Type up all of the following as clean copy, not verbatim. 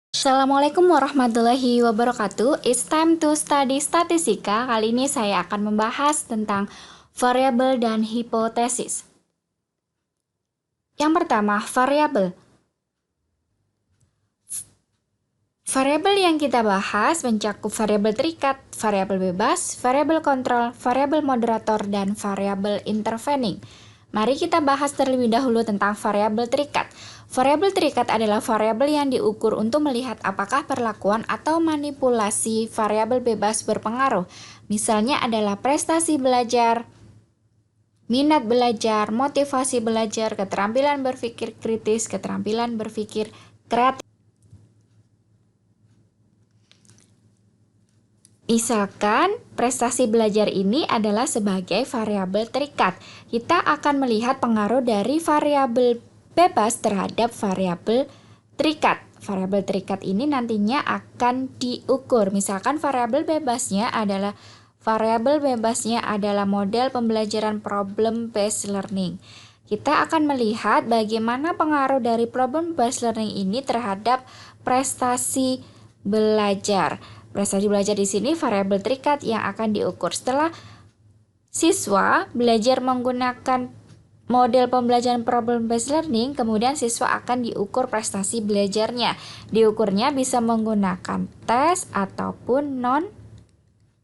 Assalamualaikum warahmatullahi wabarakatuh. It's time to study statistika. Kali ini saya akan membahas tentang variabel dan hipotesis. Yang pertama, variabel. Variabel yang kita bahas mencakup variabel terikat, variabel bebas, variabel kontrol, variabel moderator, dan variabel intervening. Mari kita bahas terlebih dahulu tentang variabel terikat. Variabel terikat adalah variabel yang diukur untuk melihat apakah perlakuan atau manipulasi variabel bebas berpengaruh. Misalnya adalah prestasi belajar, minat belajar, motivasi belajar, keterampilan berpikir kritis, keterampilan berpikir kreatif. Misalkan prestasi belajar ini adalah sebagai variabel terikat. Kita akan melihat pengaruh dari variabel bebas terhadap variabel terikat. Variabel terikat ini nantinya akan diukur. Misalkan variabel bebasnya adalah model pembelajaran problem based learning. Kita akan melihat bagaimana pengaruh dari problem based learning ini terhadap prestasi belajar. Prestasi belajar di sini variabel terikat yang akan diukur. Setelah siswa belajar menggunakan model pembelajaran problem based learning, kemudian siswa akan diukur prestasi belajarnya. Diukurnya bisa menggunakan tes ataupun non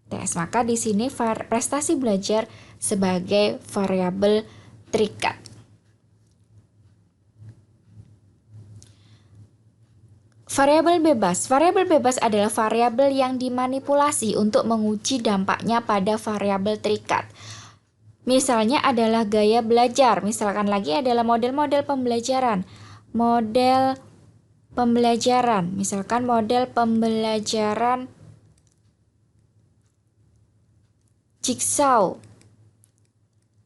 tes. Maka di sini prestasi belajar sebagai variabel terikat. Variabel bebas. Variabel bebas adalah variabel yang dimanipulasi untuk menguji dampaknya pada variabel terikat. Misalnya adalah gaya belajar. Misalkan lagi adalah model-model pembelajaran. Misalkan model pembelajaran Jigsaw,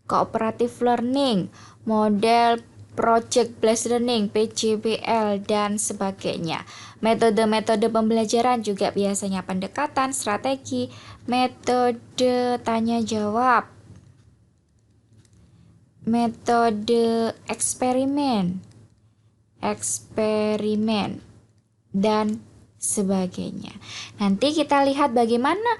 cooperative learning, model Project Based Learning, PJBL, dan sebagainya. Metode-metode pembelajaran juga biasanya pendekatan, strategi, metode tanya-jawab, metode eksperimen, dan sebagainya. Nanti kita lihat bagaimana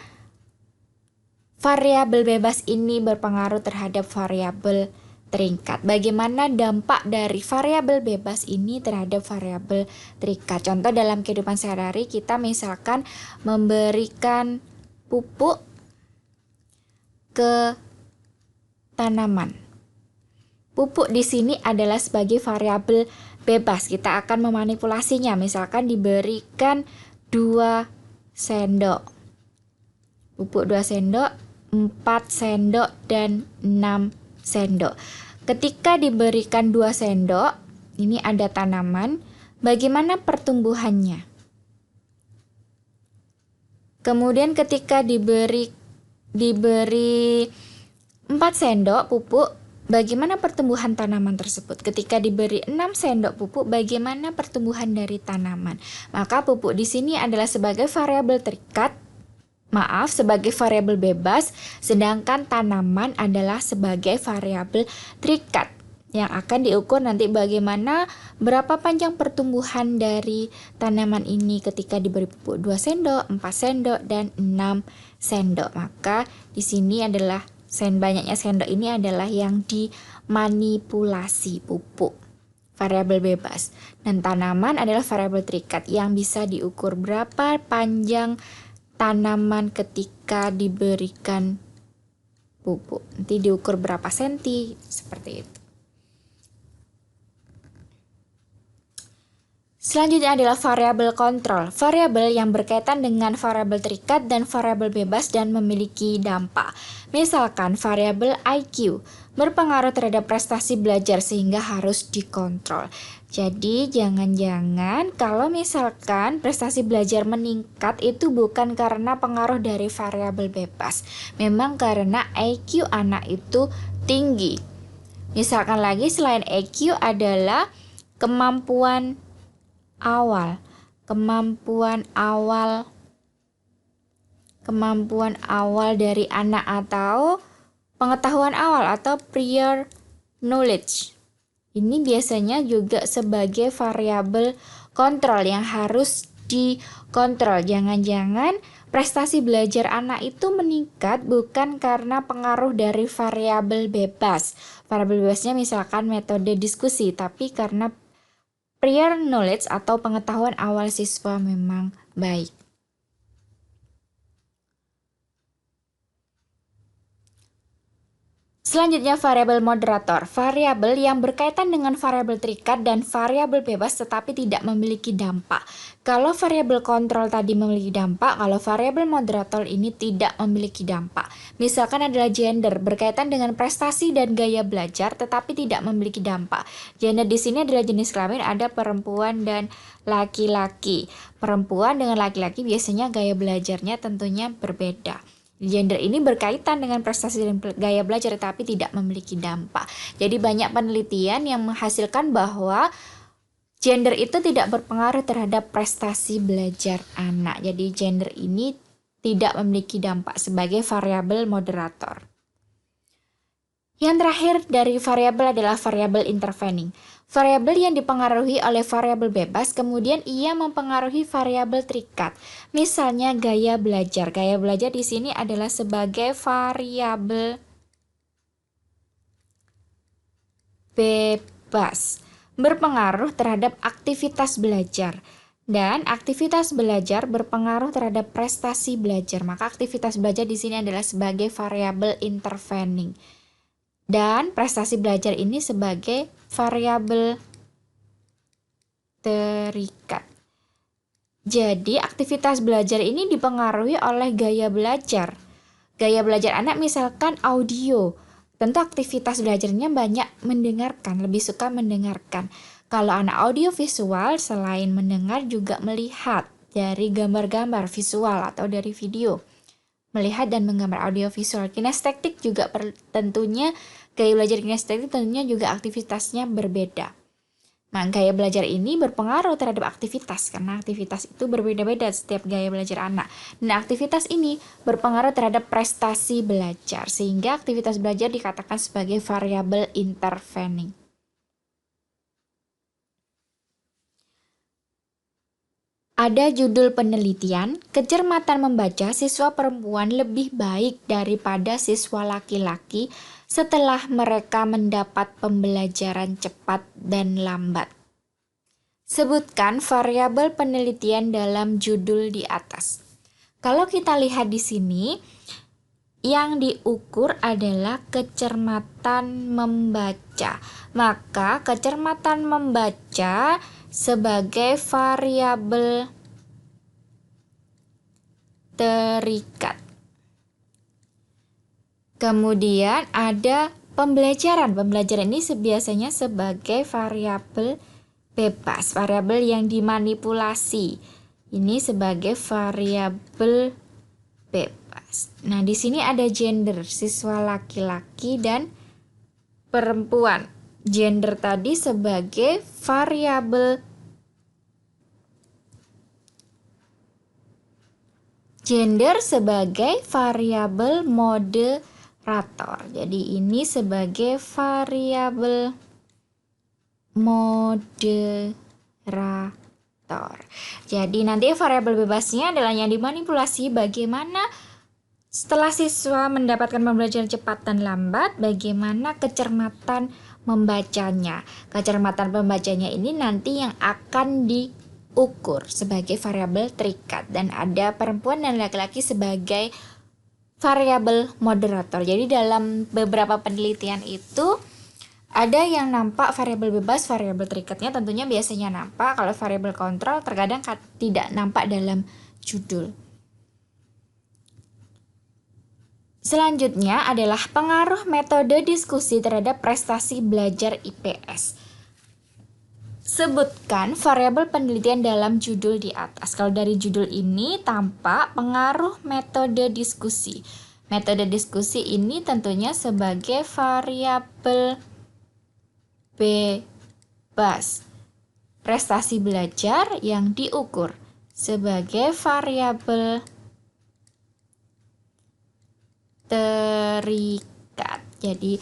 variabel bebas ini berpengaruh terhadap variabel terikat. Bagaimana dampak dari variabel bebas ini terhadap variabel terikat. Contoh dalam kehidupan sehari-hari kita misalkan memberikan pupuk ke tanaman. Pupuk di sini adalah sebagai variabel bebas. Kita akan memanipulasinya. Misalkan diberikan 2 sendok. Pupuk 2 sendok, 4 sendok, dan 6 sendok. Ketika diberikan 2 sendok, ini ada tanaman, bagaimana pertumbuhannya? Kemudian ketika diberi 4 sendok pupuk, bagaimana pertumbuhan tanaman tersebut? Ketika diberi 6 sendok pupuk, bagaimana pertumbuhan dari tanaman? Maka pupuk di sini adalah sebagai variabel terikat, sebagai variabel bebas, sedangkan tanaman adalah sebagai variabel terikat yang akan diukur nanti bagaimana berapa panjang pertumbuhan dari tanaman ini ketika diberi pupuk 2 sendok, 4 sendok, dan 6 sendok. Maka di sini adalah banyaknya sendok ini adalah yang dimanipulasi pupuk. Variabel bebas. Dan tanaman adalah variabel terikat yang bisa diukur berapa panjang tanaman ketika diberikan pupuk. Nanti diukur berapa senti, seperti itu. Selanjutnya adalah variabel kontrol. Variabel yang berkaitan dengan variabel terikat dan variabel bebas dan memiliki dampak. Misalkan variabel IQ berpengaruh terhadap prestasi belajar sehingga harus dikontrol. Jadi jangan-jangan kalau misalkan prestasi belajar meningkat itu bukan karena pengaruh dari variabel bebas. Memang karena IQ anak itu tinggi. Misalkan lagi selain IQ adalah kemampuan awal dari anak atau pengetahuan awal atau prior knowledge. Ini biasanya juga sebagai variabel kontrol yang harus dikontrol. Jangan-jangan prestasi belajar anak itu meningkat bukan karena pengaruh dari variabel bebas. Variabel bebasnya misalkan metode diskusi, tapi karena prior knowledge atau pengetahuan awal siswa memang baik. Selanjutnya variabel moderator, variabel yang berkaitan dengan variabel terikat dan variabel bebas tetapi tidak memiliki dampak. Kalau variabel kontrol tadi memiliki dampak, kalau variabel moderator ini tidak memiliki dampak. Misalkan adalah gender, berkaitan dengan prestasi dan gaya belajar tetapi tidak memiliki dampak. Gender di sini adalah jenis kelamin, ada perempuan dan laki-laki. Perempuan dengan laki-laki biasanya gaya belajarnya tentunya berbeda. Gender ini berkaitan dengan prestasi dan gaya belajar tapi tidak memiliki dampak. Jadi banyak penelitian yang menghasilkan bahwa gender itu tidak berpengaruh terhadap prestasi belajar anak. Jadi gender ini tidak memiliki dampak sebagai variabel moderator. Yang terakhir dari variabel adalah variabel intervening. Variabel yang dipengaruhi oleh variabel bebas, kemudian ia mempengaruhi variabel terikat. Misalnya gaya belajar. Gaya belajar di sini adalah sebagai variabel bebas, berpengaruh terhadap aktivitas belajar. Dan aktivitas belajar berpengaruh terhadap prestasi belajar. Maka aktivitas belajar di sini adalah sebagai variabel intervening. Dan prestasi belajar ini sebagai variabel terikat. Jadi aktivitas belajar ini dipengaruhi oleh gaya belajar. Gaya belajar anak misalkan audio. Tentu aktivitas belajarnya banyak mendengarkan, lebih suka mendengarkan. Kalau anak audio visual selain mendengar juga melihat dari gambar-gambar visual atau dari video. Melihat dan menggambar audio visual. Kinestetik juga tentunya gaya belajar kinestetik tentunya juga aktivitasnya berbeda. Nah, gaya belajar ini berpengaruh terhadap aktivitas karena aktivitas itu berbeda-beda setiap gaya belajar anak. Dan aktivitas ini berpengaruh terhadap prestasi belajar sehingga aktivitas belajar dikatakan sebagai variabel intervening. Ada judul penelitian, kecermatan membaca siswa perempuan lebih baik daripada siswa laki-laki setelah mereka mendapat pembelajaran cepat dan lambat. Sebutkan variabel penelitian dalam judul di atas. Kalau kita lihat di sini, yang diukur adalah kecermatan membaca. Maka kecermatan membaca sebagai variabel terikat. Kemudian ada pembelajaran. Pembelajaran ini biasanya sebagai variabel bebas, variabel yang dimanipulasi. Ini sebagai variabel bebas. Nah, di sini ada gender, siswa laki-laki dan perempuan. Gender tadi sebagai variabel moderator. Jadi ini sebagai variabel moderator. Jadi nanti variabel bebasnya adalah yang dimanipulasi bagaimana setelah siswa mendapatkan pembelajaran cepat dan lambat, bagaimana kecermatan membacanya. Kecermatan pembacanya ini nanti yang akan diukur sebagai variabel terikat dan ada perempuan dan laki-laki sebagai variabel moderator. Jadi dalam beberapa penelitian itu ada yang nampak variabel bebas, variabel terikatnya tentunya biasanya nampak. Kalau variabel kontrol terkadang tidak nampak dalam judul. Selanjutnya adalah pengaruh metode diskusi terhadap prestasi belajar IPS. Sebutkan variabel penelitian dalam judul di atas. Kalau dari judul ini tampak pengaruh metode diskusi. Metode diskusi ini tentunya sebagai variabel bebas. Prestasi belajar yang diukur sebagai variabel terikat. Jadi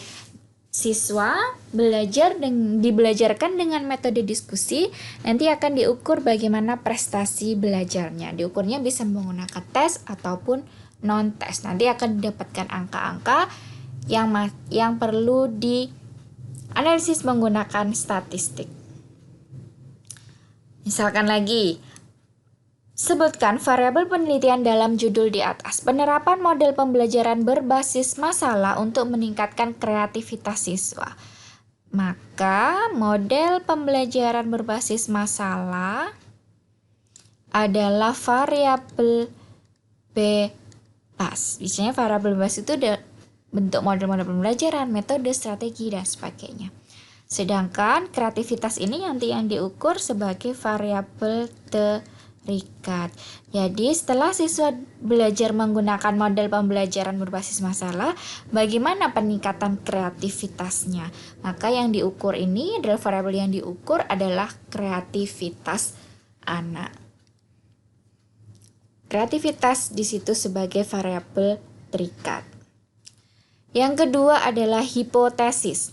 siswa dibelajarkan dengan metode diskusi, nanti akan diukur bagaimana prestasi belajarnya. Diukurnya bisa menggunakan tes ataupun non-tes. Nanti akan didapatkan angka-angka yang perlu dianalisis menggunakan statistik. Misalkan lagi, sebutkan variabel penelitian dalam judul di atas. Penerapan model pembelajaran berbasis masalah untuk meningkatkan kreativitas siswa. Maka model pembelajaran berbasis masalah adalah variabel bebas. Biasanya variabel bebas itu bentuk model-model pembelajaran, metode, strategi, dan sebagainya. Sedangkan kreativitas ini nanti yang diukur sebagai variabel terikat. Jadi setelah siswa belajar menggunakan model pembelajaran berbasis masalah, bagaimana peningkatan kreativitasnya? Maka yang diukur ini adalah variabel yang diukur adalah kreativitas anak. Kreativitas di situ sebagai variabel terikat. Yang kedua adalah hipotesis.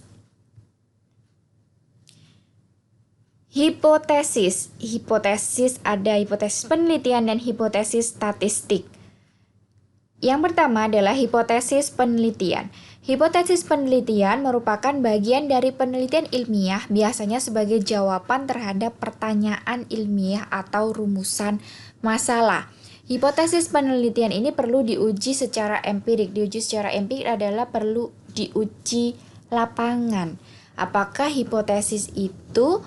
Hipotesis ada hipotesis penelitian dan hipotesis statistik. Yang pertama adalah hipotesis penelitian. Hipotesis penelitian merupakan bagian dari penelitian ilmiah, biasanya sebagai jawaban terhadap pertanyaan ilmiah atau rumusan masalah. Hipotesis penelitian ini perlu diuji secara empirik. Diuji secara empirik adalah perlu diuji lapangan. Apakah hipotesis itu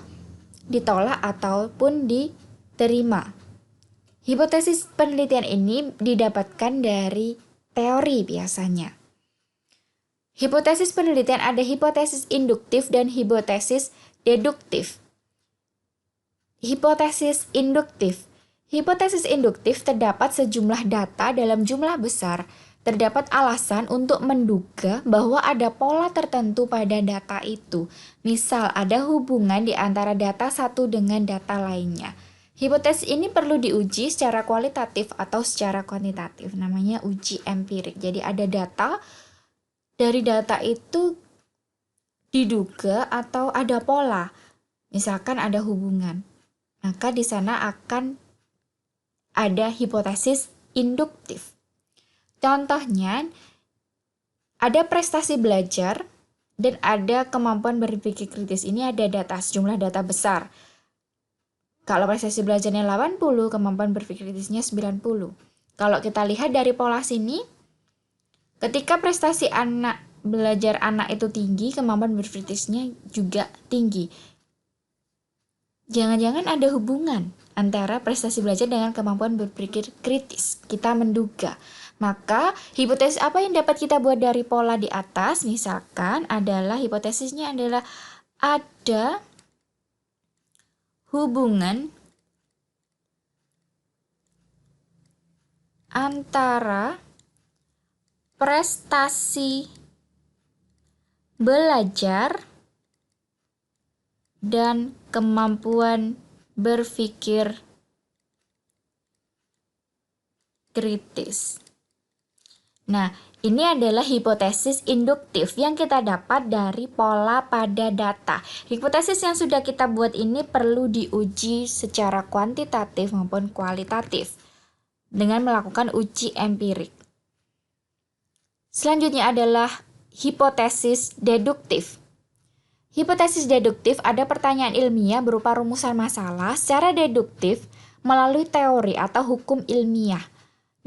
ditolak ataupun diterima. Hipotesis penelitian ini didapatkan dari teori biasanya. Hipotesis penelitian ada hipotesis induktif dan hipotesis deduktif. Hipotesis induktif. Hipotesis induktif terdapat sejumlah data dalam jumlah besar. Terdapat alasan untuk menduga bahwa ada pola tertentu pada data itu. Misal, ada hubungan di antara data satu dengan data lainnya. Hipotesis ini perlu diuji secara kualitatif atau secara kuantitatif. Namanya uji empirik. Jadi ada data, dari data itu diduga atau ada pola. Misalkan ada hubungan. Maka di sana akan ada hipotesis induktif. Contohnya, ada prestasi belajar dan ada kemampuan berpikir kritis. Ini ada data, sejumlah data besar. Kalau prestasi belajarnya 80, kemampuan berpikir kritisnya 90. Kalau kita lihat dari pola sini, ketika prestasi belajar anak itu tinggi, kemampuan berpikir kritisnya juga tinggi. Jangan-jangan ada hubungan antara prestasi belajar dengan kemampuan berpikir kritis. Kita menduga. Maka hipotesis apa yang dapat kita buat dari pola di atas? Misalkan adalah hipotesisnya adalah ada hubungan antara prestasi belajar dan kemampuan berpikir kritis. Nah, ini adalah hipotesis induktif yang kita dapat dari pola pada data. Hipotesis yang sudah kita buat ini perlu diuji secara kuantitatif maupun kualitatif dengan melakukan uji empirik. Selanjutnya adalah hipotesis deduktif. Hipotesis deduktif ada pertanyaan ilmiah berupa rumusan masalah secara deduktif melalui teori atau hukum ilmiah.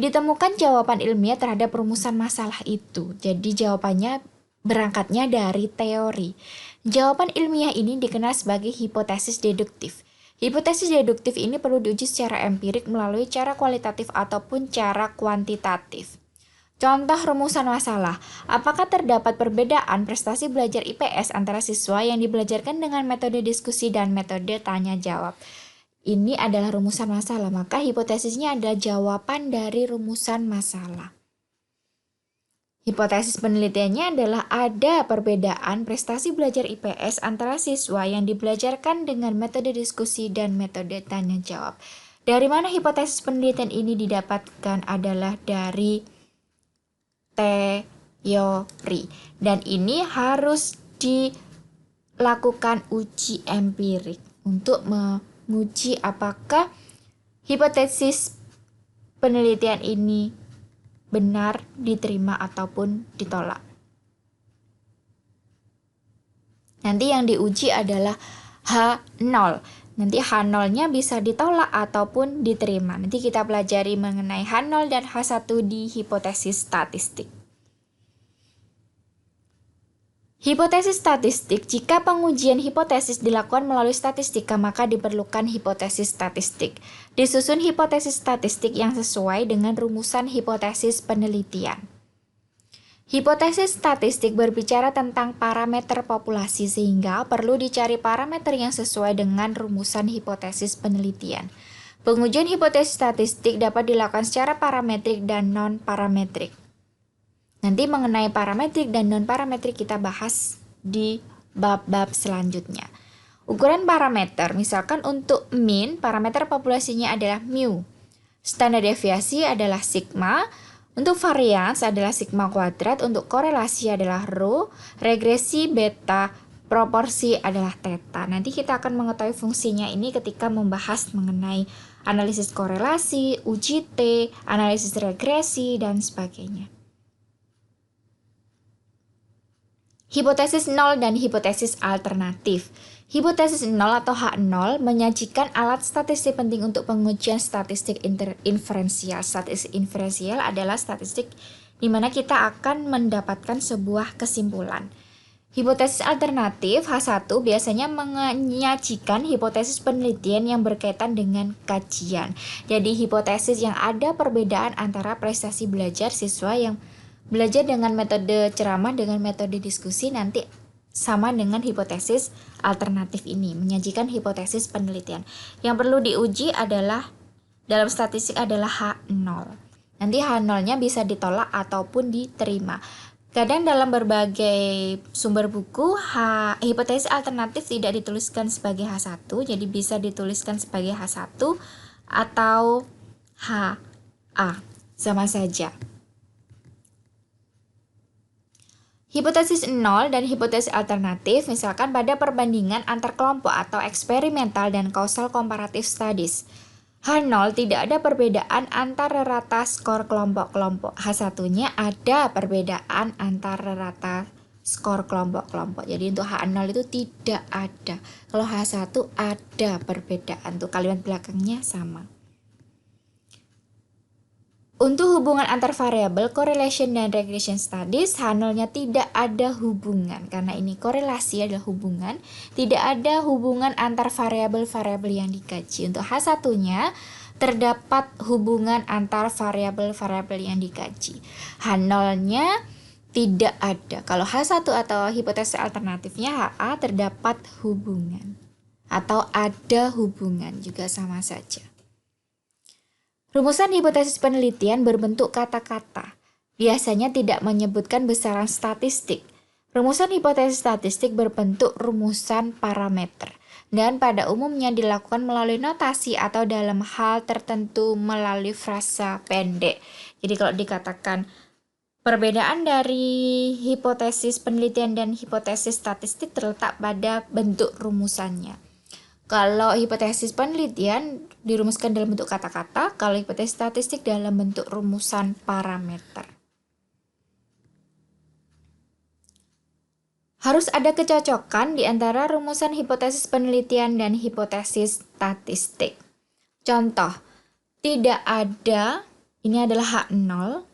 Ditemukan jawaban ilmiah terhadap rumusan masalah itu. Jadi jawabannya berangkatnya dari teori. Jawaban ilmiah ini dikenal sebagai hipotesis deduktif. Hipotesis deduktif ini perlu diuji secara empirik melalui cara kualitatif ataupun cara kuantitatif. Contoh rumusan masalah. Apakah terdapat perbedaan prestasi belajar IPS antara siswa yang dibelajarkan dengan metode diskusi dan metode tanya jawab? Ini adalah rumusan masalah, maka hipotesisnya adalah jawaban dari rumusan masalah. Hipotesis penelitiannya adalah ada perbedaan prestasi belajar IPS antara siswa yang dibelajarkan dengan metode diskusi dan metode tanya jawab. Dari mana hipotesis penelitian ini didapatkan adalah dari teori. Dan ini harus dilakukan uji empirik untuk menguji apakah hipotesis penelitian ini benar, diterima ataupun ditolak. Nanti yang diuji adalah H0. Nanti H0-nya bisa ditolak ataupun diterima. Nanti kita pelajari mengenai H0 dan H1 di hipotesis statistik. Hipotesis statistik, jika pengujian hipotesis dilakukan melalui statistika, maka diperlukan hipotesis statistik. Disusun hipotesis statistik yang sesuai dengan rumusan hipotesis penelitian. Hipotesis statistik berbicara tentang parameter populasi sehingga perlu dicari parameter yang sesuai dengan rumusan hipotesis penelitian. Pengujian hipotesis statistik dapat dilakukan secara parametrik dan non-parametrik. Nanti mengenai parametrik dan non-parametrik kita bahas di bab-bab selanjutnya. Ukuran parameter, misalkan untuk mean, parameter populasinya adalah mu. Standar deviasi adalah sigma. Untuk varians adalah sigma kuadrat, untuk korelasi adalah rho, regresi beta, proporsi adalah theta. Nanti kita akan mengetahui fungsinya ini ketika membahas mengenai analisis korelasi, uji T, analisis regresi, dan sebagainya. Hipotesis 0 dan hipotesis alternatif. Hipotesis 0 atau H0 menyajikan alat statistik penting untuk pengujian statistik inferensial. Statistik inferensial adalah statistik di mana kita akan mendapatkan sebuah kesimpulan. Hipotesis alternatif H1 biasanya menyajikan hipotesis penelitian yang berkaitan dengan kajian. Jadi hipotesis yang ada perbedaan antara prestasi belajar siswa yang belajar dengan metode ceramah dengan metode diskusi nanti sama dengan hipotesis alternatif ini, menyajikan hipotesis penelitian. Yang perlu diuji adalah dalam statistik adalah H0. Nanti H0-nya bisa ditolak ataupun diterima. Kadang dalam berbagai sumber buku, hipotesis alternatif tidak dituliskan sebagai H1, jadi bisa dituliskan sebagai H1 atau HA, sama saja. Hipotesis 0 dan hipotesis alternatif misalkan pada perbandingan antar kelompok atau eksperimental dan causal comparative studies. H0 tidak ada perbedaan antara rata skor kelompok-kelompok. H1-nya ada perbedaan antara rata skor kelompok-kelompok. Jadi untuk H0 itu tidak ada. Kalau H1 ada perbedaan. Tuh kalimat belakangnya sama. Untuk hubungan antar variabel, correlation dan regression studies, H0-nya tidak ada hubungan. Karena ini korelasi adalah hubungan, tidak ada hubungan antar variabel-variabel yang dikaji. Untuk H1-nya terdapat hubungan antar variabel-variabel yang dikaji. H0-nya tidak ada. Kalau H1 atau hipotesis alternatifnya HA terdapat hubungan. Atau ada hubungan, juga sama saja. Rumusan hipotesis penelitian berbentuk kata-kata, biasanya tidak menyebutkan besaran statistik. Rumusan hipotesis statistik berbentuk rumusan parameter, dan pada umumnya dilakukan melalui notasi atau dalam hal tertentu melalui frasa pendek. Jadi kalau dikatakan perbedaan dari hipotesis penelitian dan hipotesis statistik terletak pada bentuk rumusannya. Kalau hipotesis penelitian dirumuskan dalam bentuk kata-kata, kalau hipotesis statistik dalam bentuk rumusan parameter. Harus ada kecocokan di antara rumusan hipotesis penelitian dan hipotesis statistik. Contoh, tidak ada, ini adalah H0.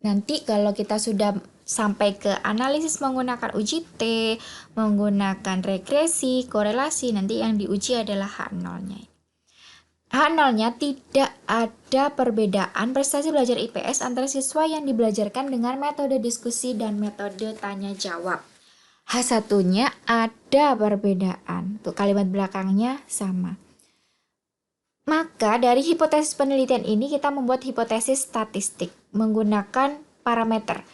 Nanti kalau kita sudah sampai ke analisis menggunakan uji T, menggunakan regresi, korelasi, nanti yang diuji adalah H0-nya. H0-nya tidak ada perbedaan prestasi belajar IPS antara siswa yang dibelajarkan dengan metode diskusi dan metode tanya jawab. H1-nya ada perbedaan. Tuh kalimat belakangnya sama. Maka dari hipotesis penelitian ini kita membuat hipotesis statistik menggunakan parameter.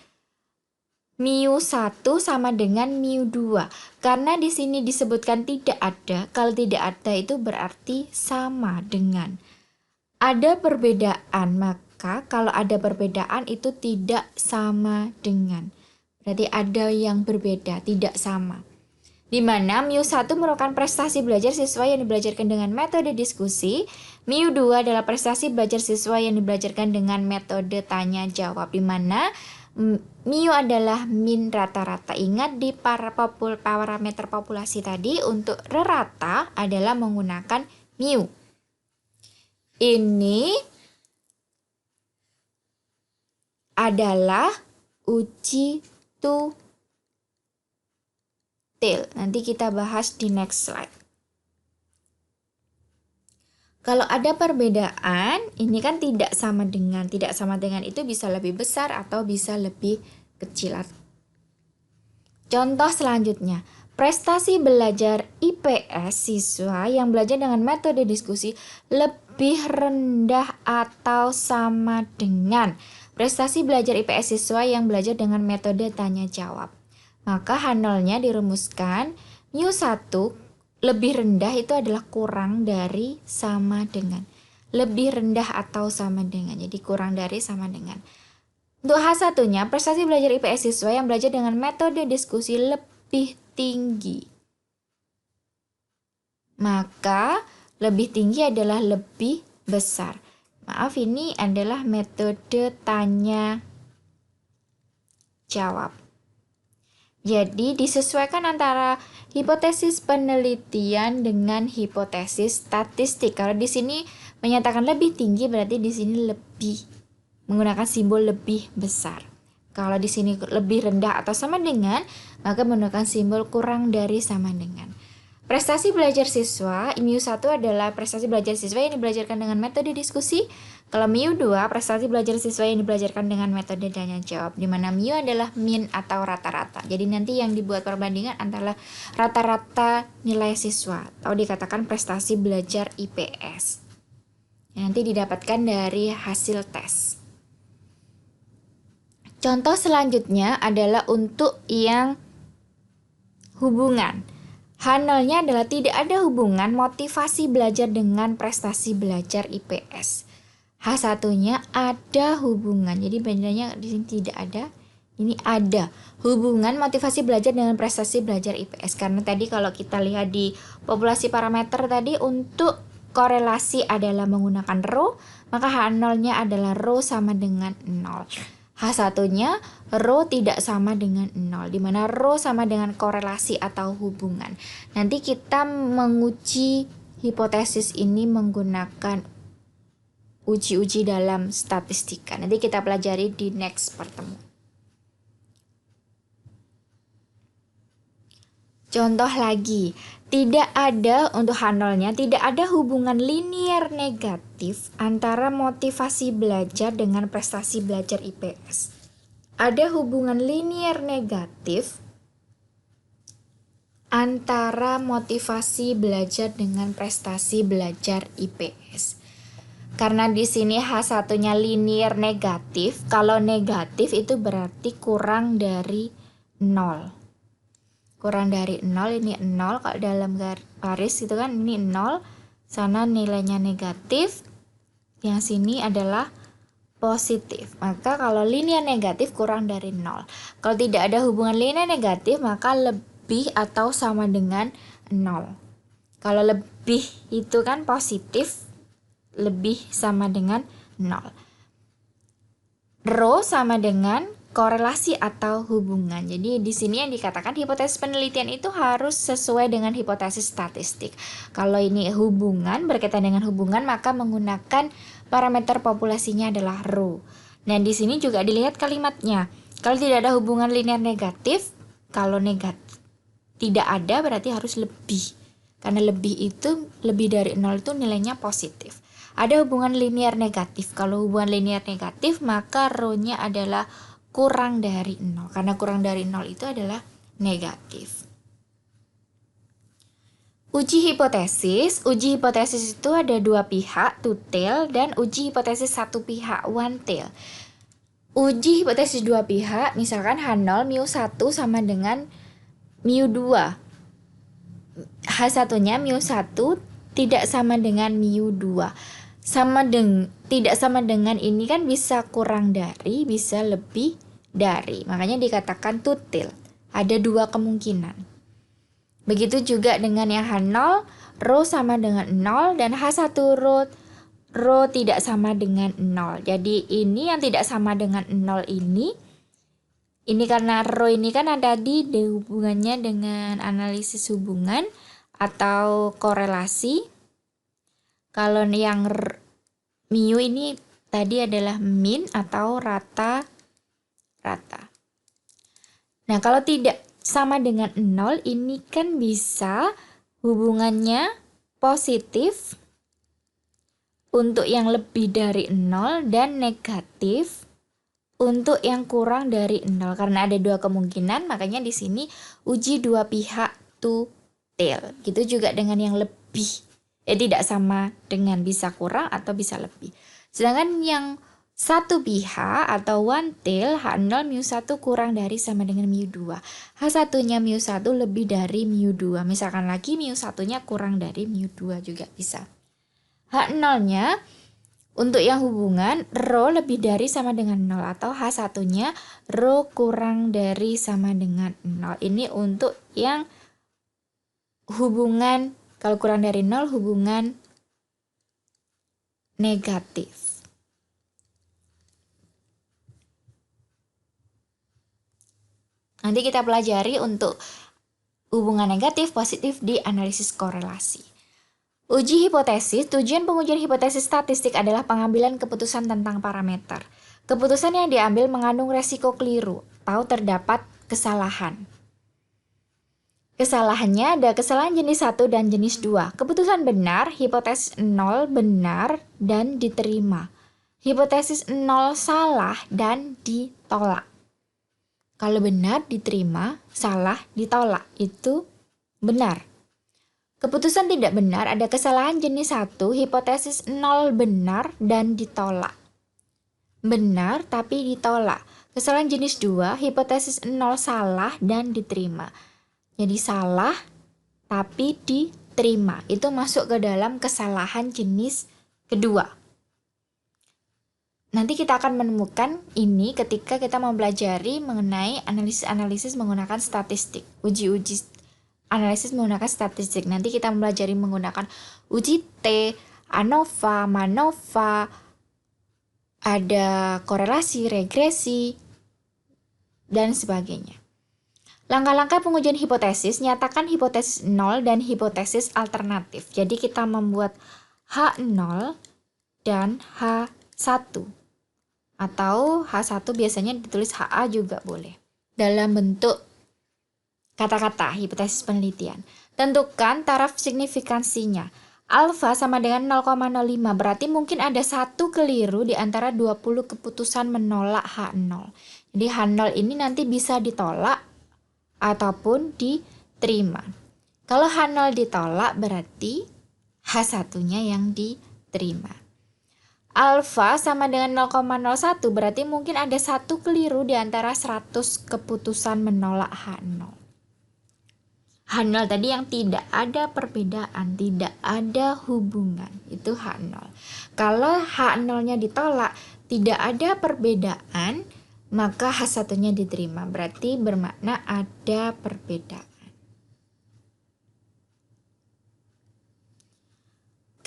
mu1 sama dengan mu2. Karena di sini disebutkan tidak ada, kalau tidak ada itu berarti sama dengan. Ada perbedaan, maka kalau ada perbedaan itu tidak sama dengan. Berarti ada yang berbeda, tidak sama. Di mana mu1 merupakan prestasi belajar siswa yang dibelajarkan dengan metode diskusi, mu2 adalah prestasi belajar siswa yang dibelajarkan dengan metode tanya jawab, di mana mu adalah min rata-rata. Ingat di parameter populasi tadi, untuk rata adalah menggunakan mu. Ini adalah uji tutil. Nanti kita bahas di next slide. Kalau ada perbedaan, ini kan tidak sama dengan itu bisa lebih besar atau bisa lebih kecil. Contoh selanjutnya, prestasi belajar IPS siswa yang belajar dengan metode diskusi lebih rendah atau sama dengan prestasi belajar IPS siswa yang belajar dengan metode tanya jawab. Maka H0-nya dirumuskan mu1 lebih rendah itu adalah kurang dari sama dengan. Lebih rendah atau sama dengan. Jadi kurang dari sama dengan. Untuk H1-nya, prestasi belajar IPS siswa yang belajar dengan metode diskusi lebih tinggi. Maka lebih tinggi adalah lebih besar. Maaf, ini adalah metode tanya jawab. Jadi disesuaikan antara hipotesis penelitian dengan hipotesis statistik. Kalau di sini menyatakan lebih tinggi, berarti di sini lebih menggunakan simbol lebih besar. Kalau di sini lebih rendah atau sama dengan, maka menggunakan simbol kurang dari sama dengan. Prestasi belajar siswa, mu1 adalah prestasi belajar siswa yang dibelajarkan dengan metode diskusi. Kalau mu2, prestasi belajar siswa yang dibelajarkan dengan metode tanya jawab, di mana mu adalah min atau rata-rata. Jadi nanti yang dibuat perbandingan antara rata-rata nilai siswa, atau dikatakan prestasi belajar IPS. Yang nanti didapatkan dari hasil tes. Contoh selanjutnya adalah untuk yang hubungan. H0-nya adalah tidak ada hubungan motivasi belajar dengan prestasi belajar IPS. H1-nya ada hubungan. Jadi bedanya di sini tidak ada, ini ada hubungan motivasi belajar dengan prestasi belajar IPS. Karena tadi kalau kita lihat di populasi parameter tadi, untuk korelasi adalah menggunakan rho, maka H0-nya adalah rho sama dengan 0. H1-nya rho tidak sama dengan 0, di mana rho sama dengan korelasi atau hubungan. Nanti kita menguji hipotesis ini menggunakan uji-uji dalam statistika. Nanti kita pelajari di next pertemuan. Contoh lagi, tidak ada untuk H0-nya, tidak ada hubungan linier negatif antara motivasi belajar dengan prestasi belajar IPS. Ada hubungan linier negatif antara motivasi belajar dengan prestasi belajar IPS. Karena di sini H1-nya linier negatif, kalau negatif itu berarti kurang dari 0. Kurang dari 0, ini 0, kalau dalam garis itu kan ini 0, sana nilainya negatif, yang sini adalah positif. Maka kalau linear negatif kurang dari 0. Kalau tidak ada hubungan linear negatif, maka lebih atau sama dengan 0. Kalau lebih itu kan positif, lebih sama dengan 0. Rho sama dengan korelasi atau hubungan. Jadi di sini yang dikatakan hipotesis penelitian itu harus sesuai dengan hipotesis statistik. Kalau ini hubungan, berkaitan dengan hubungan, maka menggunakan parameter populasinya adalah rho. Dan di sini juga dilihat kalimatnya. Kalau tidak ada hubungan linear negatif, kalau negatif tidak ada berarti harus lebih. Karena lebih itu, lebih dari 0 itu nilainya positif. Ada hubungan linear negatif. Kalau hubungan linear negatif, maka rho-nya adalah kurang dari 0. Karena kurang dari 0 itu adalah negatif. Uji hipotesis. Uji hipotesis itu ada dua pihak, two tail, dan uji hipotesis satu pihak, one tail. Uji hipotesis dua pihak, misalkan H0 mu1 sama dengan mu2. H1-nya mu1 tidak sama dengan mu2. Tidak sama dengan ini kan bisa kurang dari, bisa lebih dari. Makanya dikatakan tutil. Ada dua kemungkinan. Begitu juga dengan yang H0, rho sama dengan 0 dan H1 rho tidak sama dengan 0. Jadi ini yang tidak sama dengan 0 ini karena rho ini kan ada di hubungannya dengan analisis hubungan atau korelasi. Kalau yang mu ini tadi adalah min atau rata-rata. Nah, kalau tidak sama dengan 0, ini kan bisa hubungannya positif untuk yang lebih dari 0 dan negatif untuk yang kurang dari 0. Karena ada dua kemungkinan, makanya di sini uji dua pihak tutil. Gitu juga dengan yang lebih. Tidak sama dengan bisa kurang atau bisa lebih. Sedangkan yang satu pihak atau one tail H0 mu1 kurang dari sama dengan mu2. H1-nya mu1 lebih dari mu2. Misalkan lagi mu1-nya kurang dari mu2 juga bisa. H0-nya untuk yang hubungan rho lebih dari sama dengan 0 atau H1-nya rho kurang dari sama dengan 0. Ini untuk yang hubungan, kalau kurang dari 0 hubungan negatif. Nanti kita pelajari untuk hubungan negatif positif di analisis korelasi. Uji hipotesis, tujuan pengujian hipotesis statistik adalah pengambilan keputusan tentang parameter. Keputusan yang diambil mengandung resiko keliru atau terdapat kesalahan. Kesalahannya ada kesalahan jenis 1 dan jenis 2. Keputusan benar, hipotesis 0 benar dan diterima. Hipotesis 0 salah dan ditolak. Kalau benar diterima, salah ditolak, itu benar. Keputusan tidak benar ada kesalahan jenis 1, hipotesis 0 benar dan ditolak. Benar tapi ditolak. Kesalahan jenis 2, hipotesis 0 salah dan diterima. Jadi salah tapi diterima. Itu masuk ke dalam kesalahan jenis kedua. Nanti kita akan menemukan ini ketika kita mempelajari mengenai analisis-analisis menggunakan statistik. Uji-uji analisis menggunakan statistik. Nanti kita mempelajari menggunakan uji T, ANOVA, MANOVA, ada korelasi, regresi, dan sebagainya. Langkah-langkah pengujian hipotesis, nyatakan hipotesis 0 dan hipotesis alternatif. Jadi kita membuat H0 dan H1. Atau H1 biasanya ditulis HA juga boleh. Dalam bentuk kata-kata hipotesis penelitian. Tentukan taraf signifikansinya. Alfa sama dengan 0,05, berarti mungkin ada satu keliru di antara 20 keputusan menolak H0. Jadi H0 ini nanti bisa ditolak ataupun diterima. Kalau H0 ditolak berarti H1-nya yang diterima. Alfa sama dengan 0,01 berarti mungkin ada satu keliru di antara 100 keputusan menolak H0. H0 tadi yang tidak ada perbedaan, tidak ada hubungan, itu H0. Kalau H0-nya ditolak, tidak ada perbedaan, maka H1-nya diterima. Berarti bermakna ada perbedaan.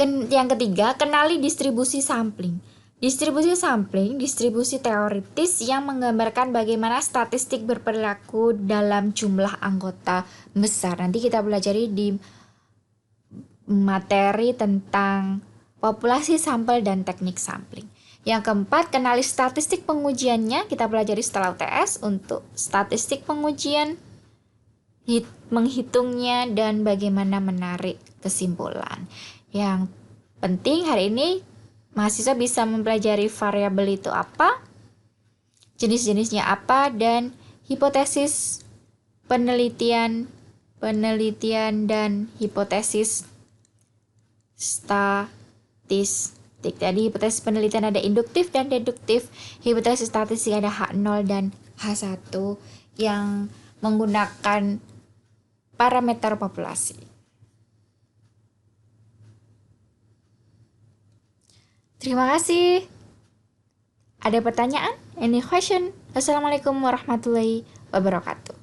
Yang ketiga, kenali distribusi sampling. Distribusi sampling, distribusi teoritis yang menggambarkan bagaimana statistik berperilaku dalam jumlah anggota besar. Nanti kita pelajari di materi tentang populasi sampel dan teknik sampling. Yang keempat, kenali statistik pengujiannya. Kita pelajari setelah UTS untuk statistik pengujian, menghitungnya, dan bagaimana menarik kesimpulan. Yang penting hari ini mahasiswa bisa mempelajari variabel itu apa, jenis-jenisnya apa, dan hipotesis penelitian dan hipotesis statistik. Jadi hipotesis penelitian ada induktif dan deduktif, hipotesis statistik ada H0 dan H1 yang menggunakan parameter populasi. Terima kasih. Ada pertanyaan? Any question? Wassalamualaikum warahmatullahi wabarakatuh.